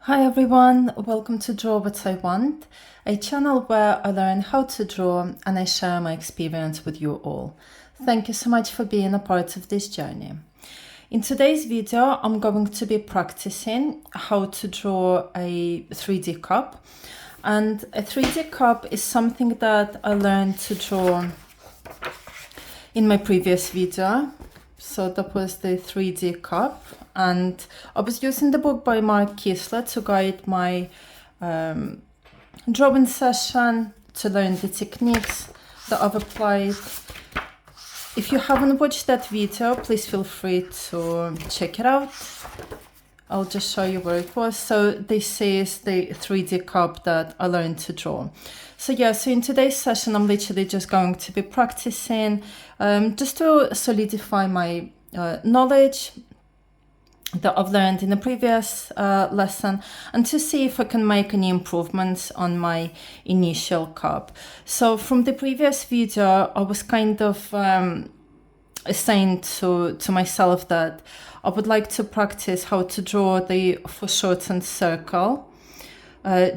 Hi everyone, welcome to Draw What I Want, a channel where I learn how to draw and I share my experience with you all. Thank you so much for being a part of this journey. In today's video, I'm going to be practicing how to draw a 3D cup. And a 3D cup is something that I learned to draw in my previous video. So that was the 3D cup, and I was using the book by Mark Kiesler to guide my drawing session, to learn the techniques that I've applied. If you haven't watched that video, please feel free to check it out. I'll just show you where it was. So this is the 3D cup that I learned to draw. So in today's session, I'm literally just going to be practicing just to solidify my knowledge that I've learned in the previous lesson, and to see if I can make any improvements on my initial cup. So from the previous video, I was kind of saying to myself that I would like to practice how to draw the foreshortened circle,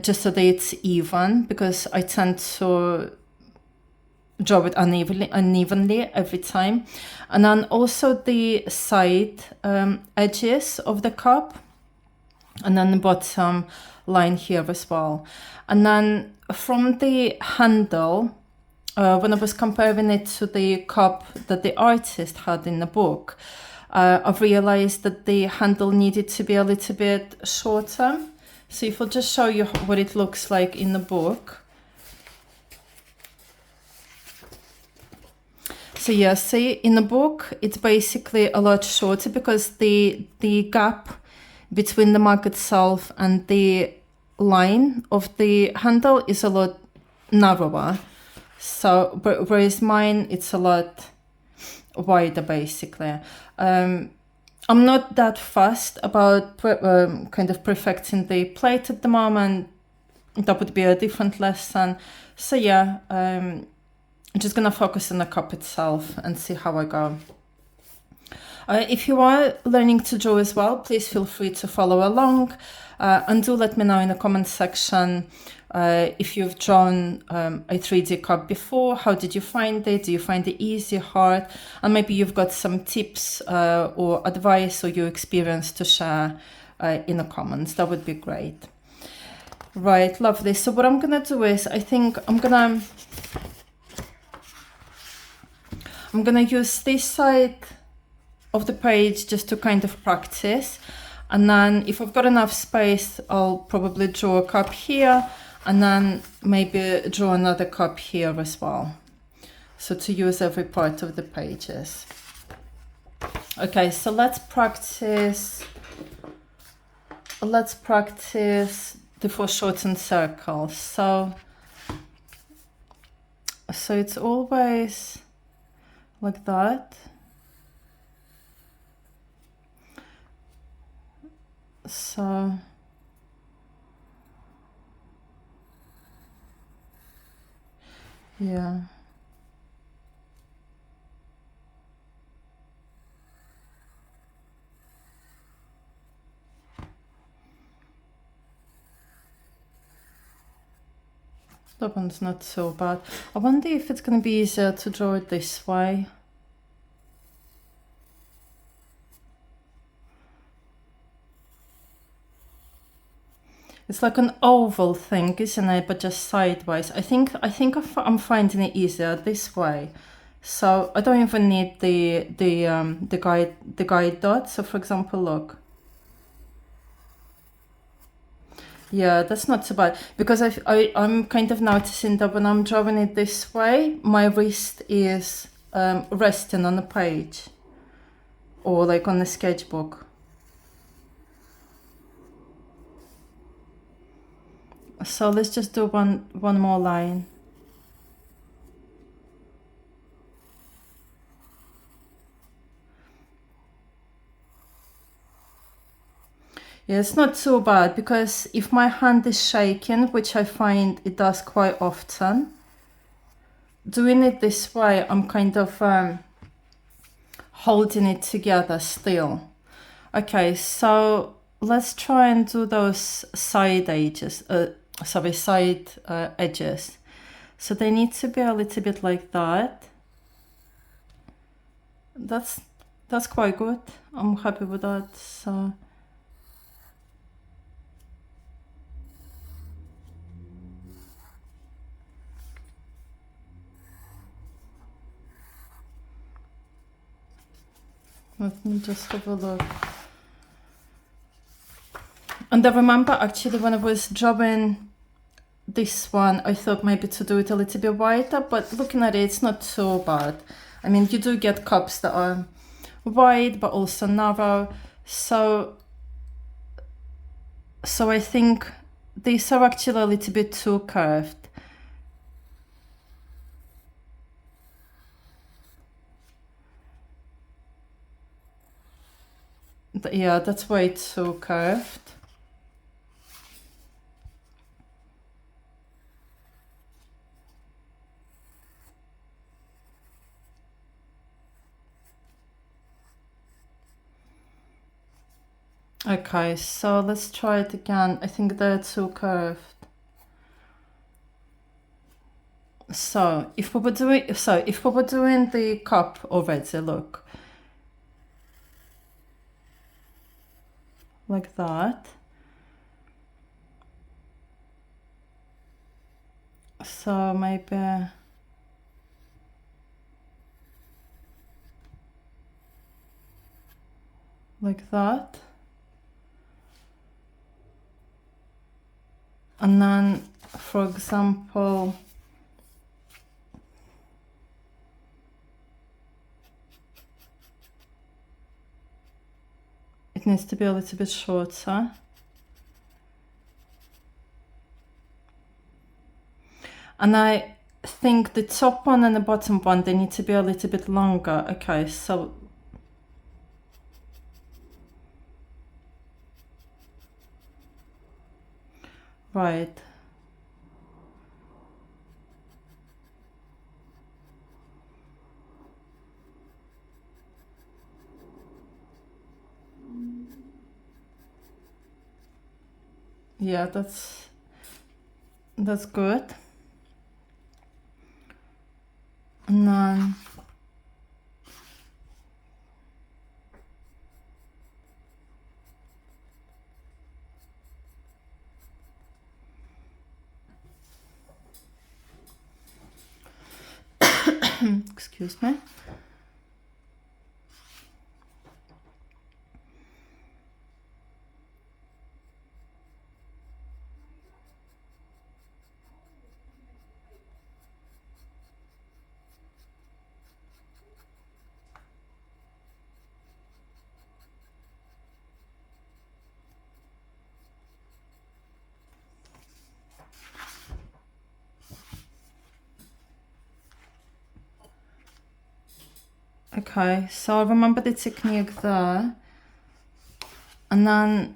just so that it's even, because I tend to draw it unevenly every time. And then also the side edges of the cup, and then the bottom line here as well. And then from the handle, when I was comparing it to the cup that the artist had in the book, I've realized that the handle needed to be a little bit shorter. So if I'll just show you what it looks like in the book. So see, in the book, it's basically a lot shorter because the gap between the mark itself and the line of the handle is a lot narrower. So, whereas mine, it's a lot wider, basically. I'm not that fussed about kind of perfecting the plate at the moment. That would be a different lesson. So I'm just gonna focus on the cup itself and see how I go. If you are learning to draw as well, please feel free to follow along, and do let me know in the comment section if you've drawn a 3D cup before. How did you find it? Do you find it easy, hard? And maybe you've got some tips or advice or your experience to share in the comments. That would be great. Right, lovely. So what I'm gonna do is, I think I'm gonna use this side of the page just to kind of practice, and then if I've got enough space, I'll probably draw a cup here, and then maybe draw another cup here as well, so to use every part of the pages. Okay, so let's practice the foreshortened circle. So it's always like that. So that one's not so bad. I wonder if it's going to be easier to draw it this way. It's like an oval thing, isn't it? But just sideways. I think I'm finding it easier this way. So I don't even need the guide dot. So for example, look. Yeah, that's not so bad, because I'm kind of noticing that when I'm drawing it this way, my wrist is resting on the page or like on the sketchbook. So let's just do one more line. Yeah, it's not so bad, because if my hand is shaking, which I find it does quite often, doing it this way, I'm kind of holding it together still. Okay, so let's try and do those side edges, side edges. So they need to be a little bit like that. That's quite good. I'm happy with that. So let me just have a look. And I remember actually when I was drawing this one, I thought maybe to do it a little bit wider, but looking at it, it's not so bad. I mean, you do get cups that are wide, but also narrow. So I think these are actually a little bit too curved. Yeah, that's way too curved. Okay, so let's try it again. I think they're too curved. So if we were doing the cup already, look. Like that. So maybe like that. And then, for example, it needs to be a little bit shorter. And I think the top one and the bottom one, they need to be a little bit longer. Okay, so right. Yeah, that's good. And then excuse me. Okay, so I remember the technique there. And then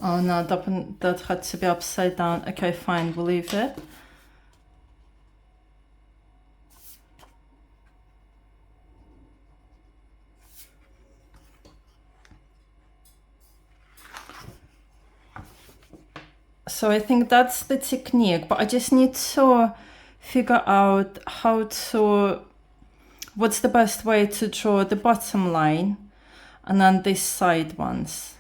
oh no, that had to be upside down. Okay, fine, we'll leave it. So I think that's the technique, but I just need to figure out what's the best way to draw the bottom line and then these side ones.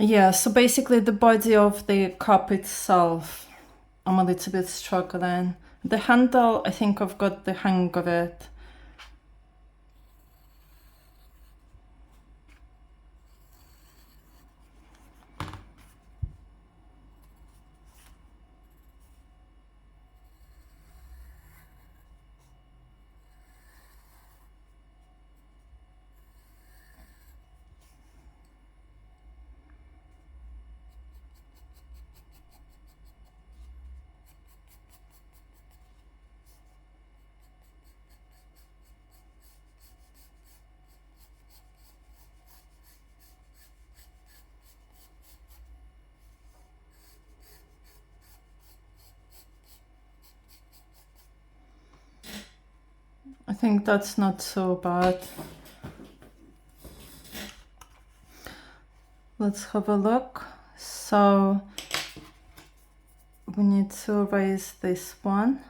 Yeah, so basically the body of the cup itself, I'm a little bit struggling. The handle, I think I've got the hang of it. I think that's not so bad. Let's have a look. So we need to raise this one.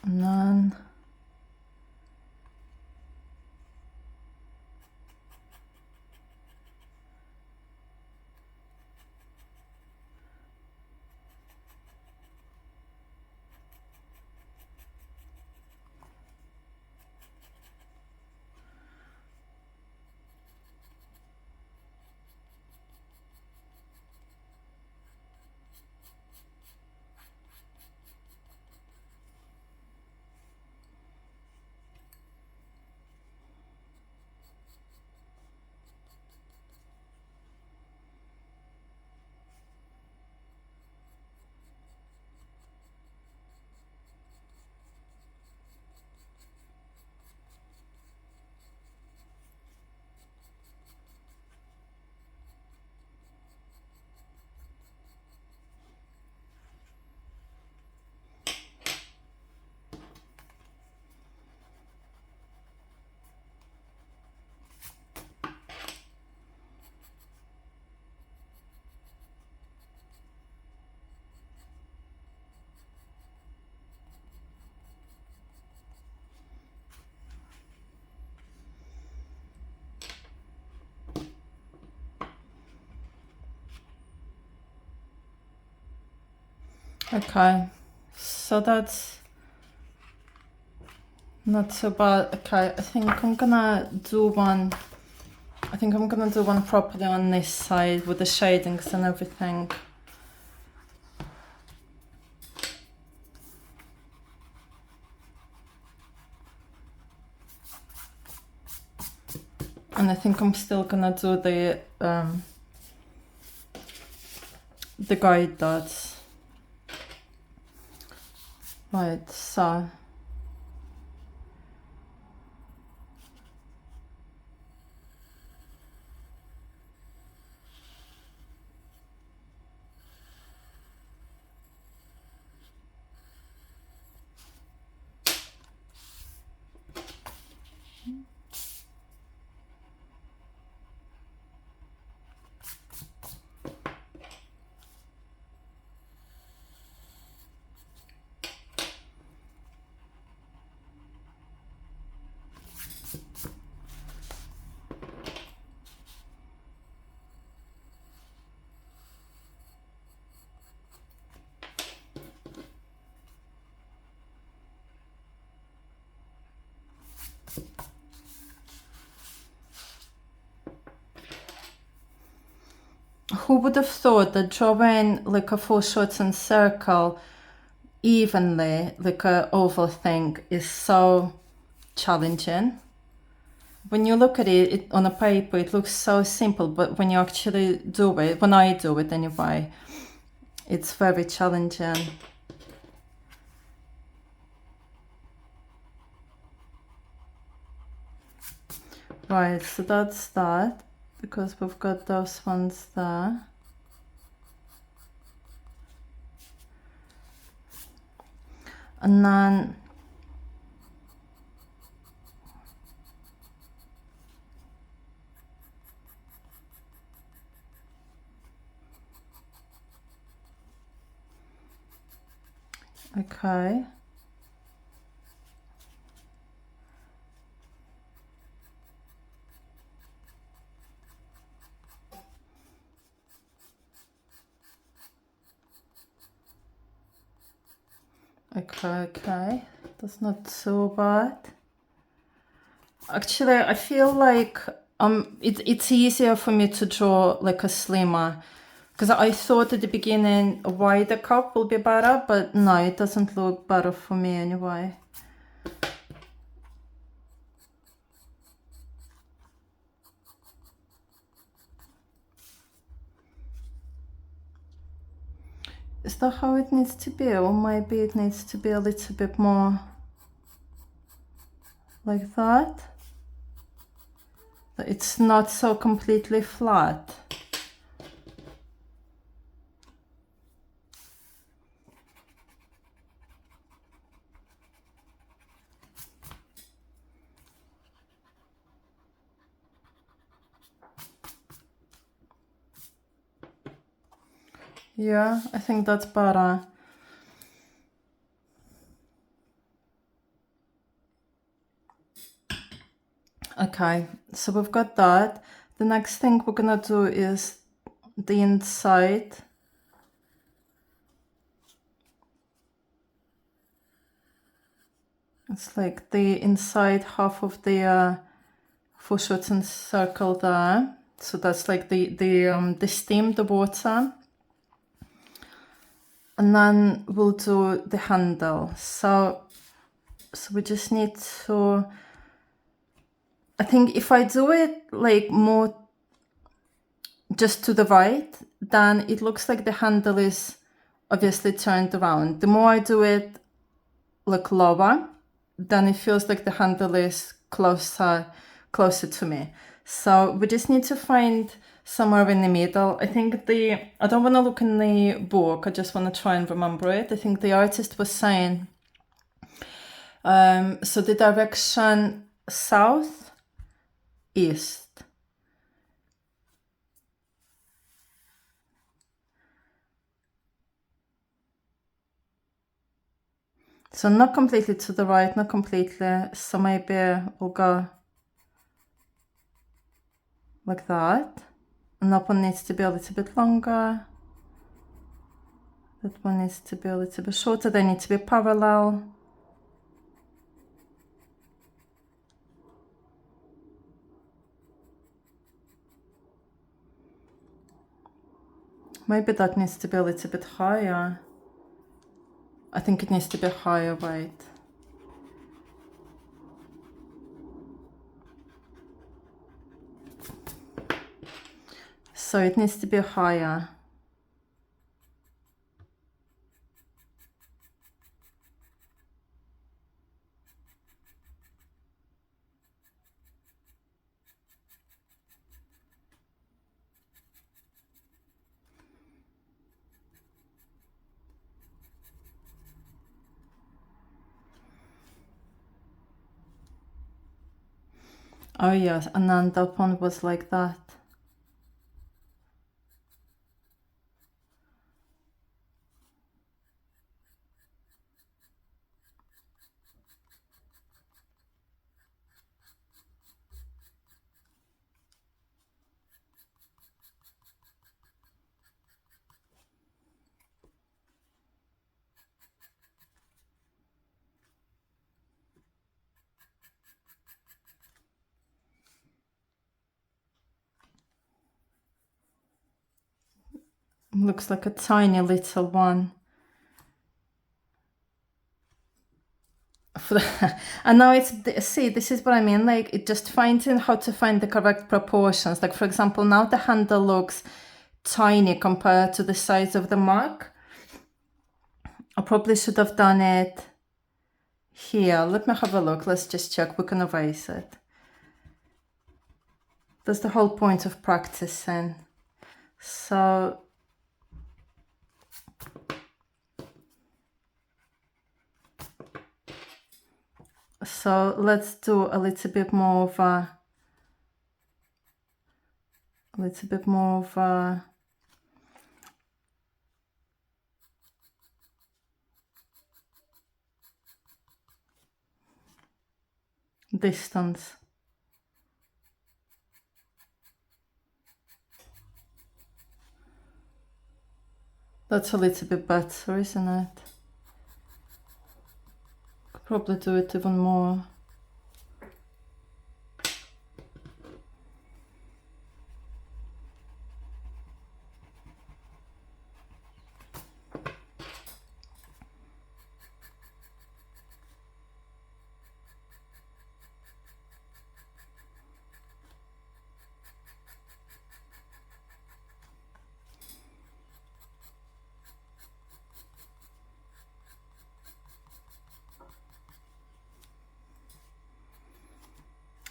And then okay, so that's not so bad. Okay, I think I'm gonna do one. I think I'm gonna do one properly on this side with the shadings and everything. And I think I'm still gonna do the guide dots. Right, so who would have thought that drawing like a foreshortened circle evenly, like a oval thing, is so challenging? When you look at it on a paper, it looks so simple, but when you actually do it, when I do it anyway, it's very challenging. Right, so that's that, because we've got those ones there. And then Okay. Okay, that's not so bad. Actually, I feel like it's easier for me to draw like a slimmer, because I thought at the beginning a wider cup will be better, but no, it doesn't look better for me anyway. Is that how it needs to be, or maybe it needs to be a little bit more like that? It's not so completely flat. Yeah, I think that's better. Okay, so we've got that. The next thing we're gonna do is the inside. It's like the inside half of the foreshortened circle there. So that's like the steam, the water. And then we'll do the handle. So we just need to, I think if I do it like more just to the right, then it looks like the handle is obviously turned around. The more I do it like lower, then it feels like the handle is closer to me. So we just need to find somewhere in the middle. I think I don't want to look in the book, I just want to try and remember it. I think the artist was saying, so the direction south, east. So not completely to the right, not completely. So maybe we'll go like that. And that one needs to be a little bit longer. That one needs to be a little bit shorter. They need to be parallel. Maybe that needs to be a little bit higher. I think it needs to be higher, right? So it needs to be higher. Oh yes, and then that one was like that. Looks like a tiny little one. And now it's, see, this is what I mean, like it just finding how to find the correct proportions. Like for example, now the handle looks tiny compared to the size of the mark. I probably should have done it here. Let me have a look. Let's just check. We can erase it. That's the whole point of practicing. So let's do a little bit more of a distance. That's a little bit better, isn't it? Could probably do it even more.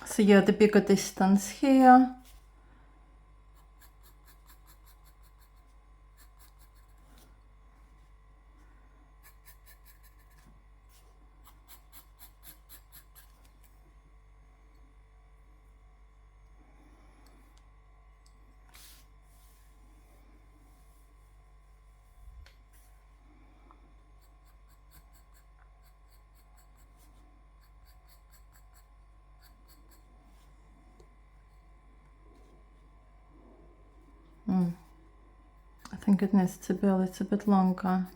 So yeah, the bigger distance here. I think it needs to be a little bit longer.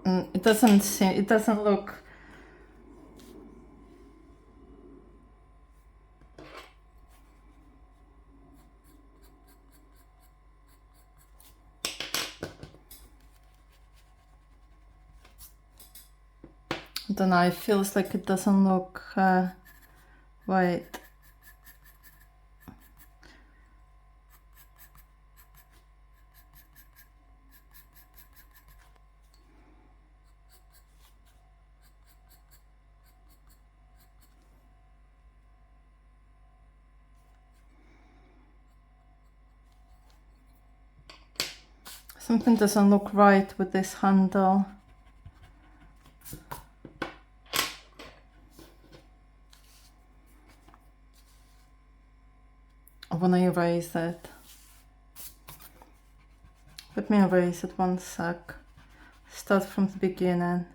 It doesn't look I don't know, it feels like it doesn't look right. Something doesn't look right with this handle. I want to erase it. Let me erase it 1 sec. Start from the beginning.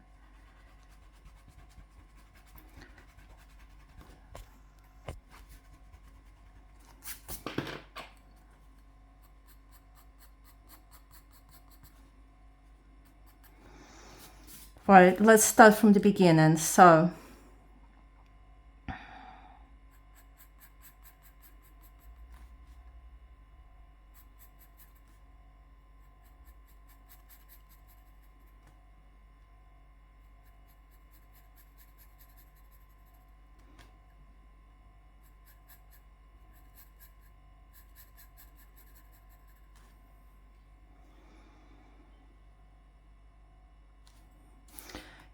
Right, let's start from the beginning. So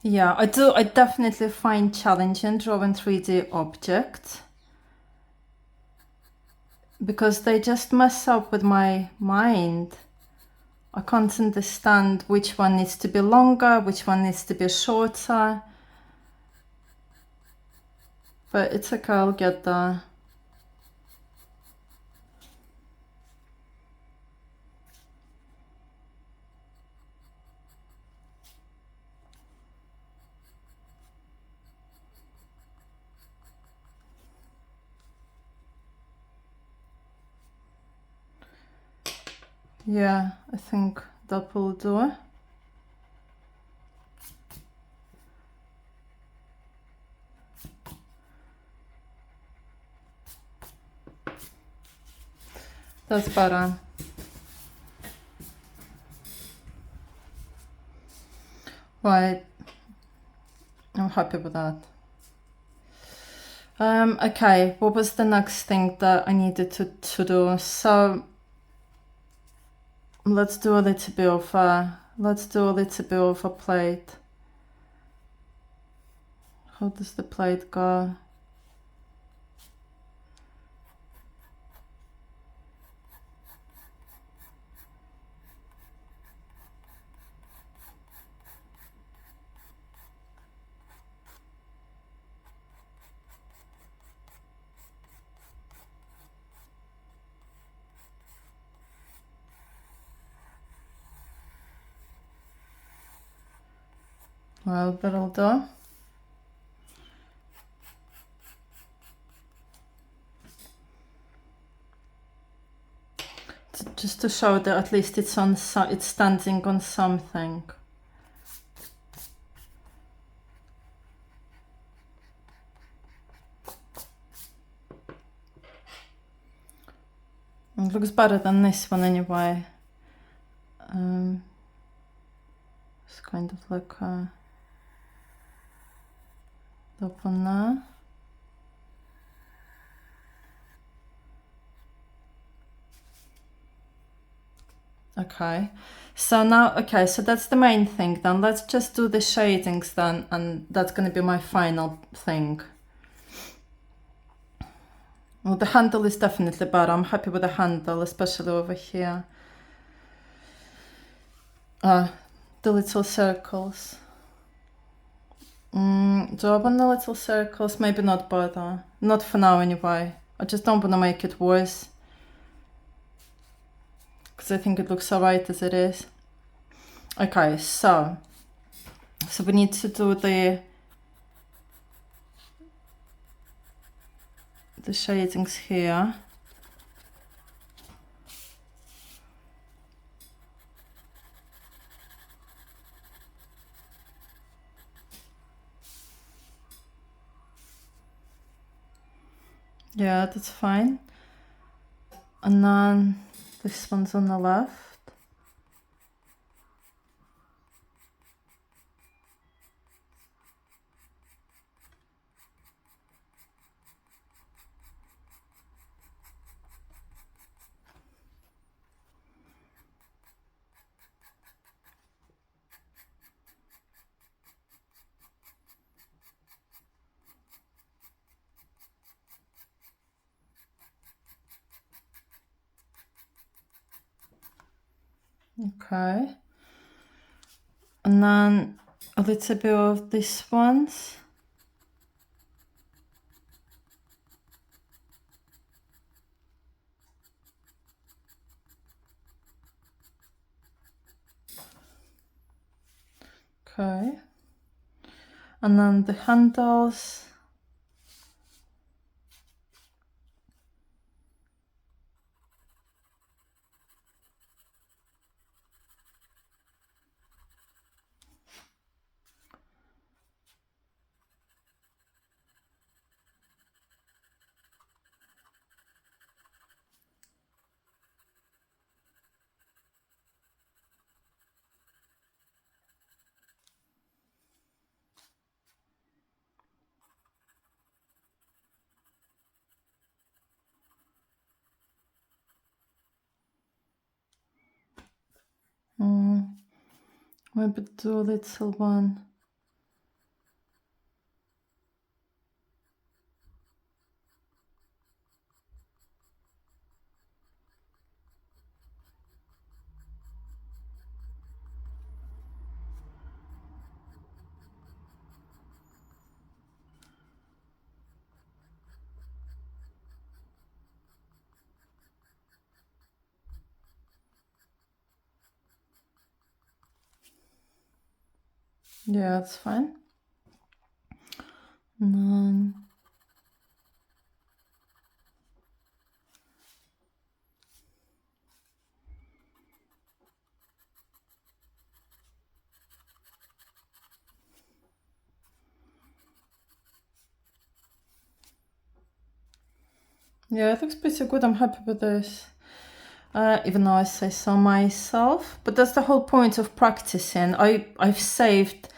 yeah, I definitely find challenging drawing 3D objects because they just mess up with my mind. I can't understand which one needs to be longer, which one needs to be shorter. But it's okay, I'll get there. Yeah, I think that will do it. That's better. Right, I'm happy with that. Okay, what was the next thing that I needed to do? So let's do a little bit of a plate. How does the plate go? Well, that'll do. Just to show that at least it's on, it's standing on something. It looks better than this one anyway. It's kind of like a top on there. Okay, so now, okay, so that's the main thing then. Let's just do the shadings then, and that's going to be my final thing. Well, the handle is definitely better. I'm happy with the handle, especially over here. The little circles. Do I want the little circles? Maybe not bother. Not for now anyway. I just don't want to make it worse, because I think it looks alright as it is. Okay, so we need to do the shadings here. Yeah, that's fine. And then this one's on the left. Okay, and then a little bit of these ones. Okay, and then the handles. Maybe do a little one. Yeah, that's fine. And then yeah, it looks pretty good. I'm happy with this. Even though I say so myself, but that's the whole point of practicing. I've saved.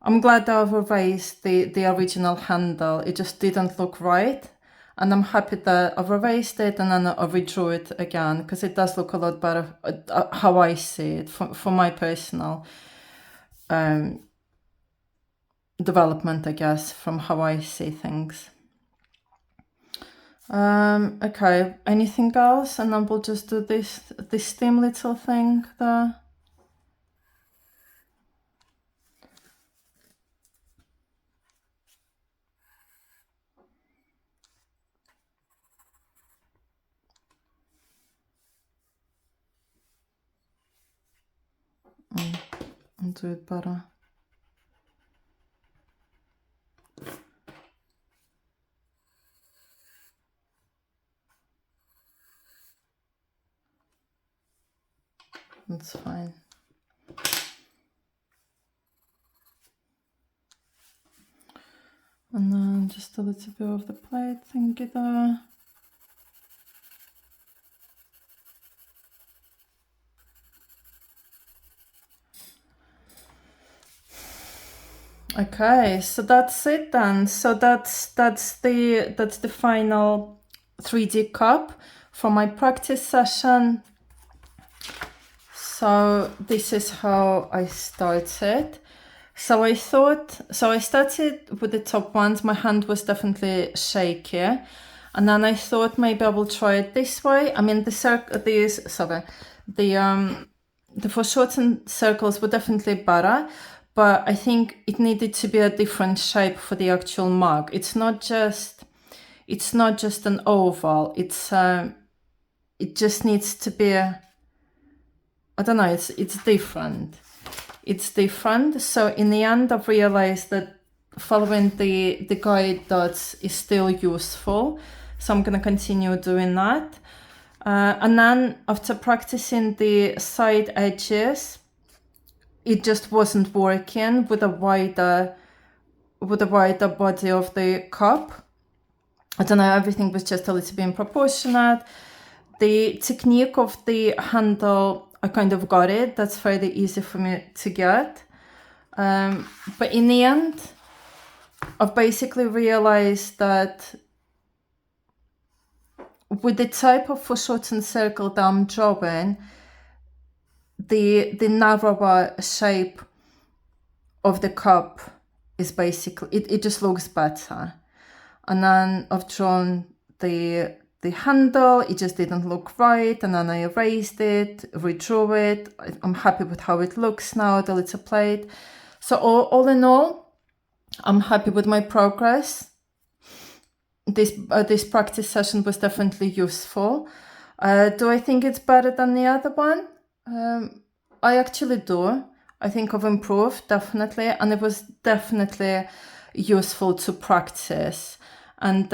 I'm glad I've erased the original handle. It just didn't look right, and I'm happy that I've erased it and then I redrew it again, because it does look a lot better how I see it for my personal development, I guess, from how I see things. Okay, anything else? And then we'll just do this stem little thing there. And do it better. That's fine. And then just a little bit of the plate thingy there. Okay, so that's it then. So that's the final 3D cup for my practice session. So this is how I started. So I started with the top ones. My hand was definitely shaky, and then I thought maybe I will try it this way. I mean, the foreshortened circles were definitely better, but I think it needed to be a different shape for the actual mug. It's not just an oval. It just needs to be, I don't know, it's different. It's different. So in the end, I've realized that following the guide dots is still useful. So I'm going to continue doing that. And then after practicing the side edges, it just wasn't working with a wider body of the cup. I don't know, everything was just a little bit improportionate. The technique of the handle, I kind of got it. That's fairly easy for me to get. But in the end, I've basically realized that with the type of foreshortened circle that I'm drawing, the narrower shape of the cup is basically, it just looks better. And then I've drawn the handle, it just didn't look right, and then I erased it, redrew it. I'm happy with how it looks now, the little plate. So all in all, I'm happy with my progress. This practice session was definitely useful. Do I think it's better than the other one? I actually do. I think I've improved, definitely, and it was definitely useful to practice. And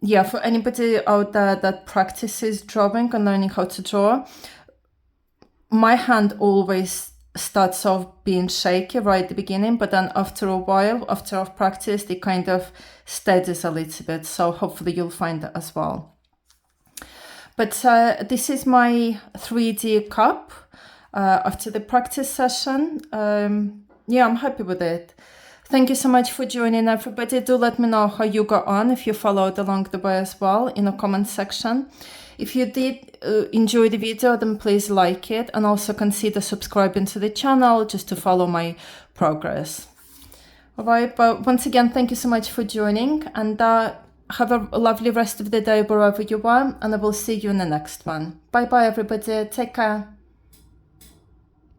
yeah, for anybody out there that practices drawing and learning how to draw, my hand always starts off being shaky right at the beginning, but then after a while, after I've practiced, it kind of steadies a little bit. So hopefully you'll find that as well. But this is my 3D cup after the practice session. Yeah, I'm happy with it. Thank you so much for joining, everybody. Do let me know how you got on, if you followed along the way as well, in the comment section. If you did enjoy the video, then please like it, and also consider subscribing to the channel just to follow my progress. Alright, but once again, thank you so much for joining, and have a lovely rest of the day wherever you are, and I will see you in the next one. Bye bye, everybody. Take care.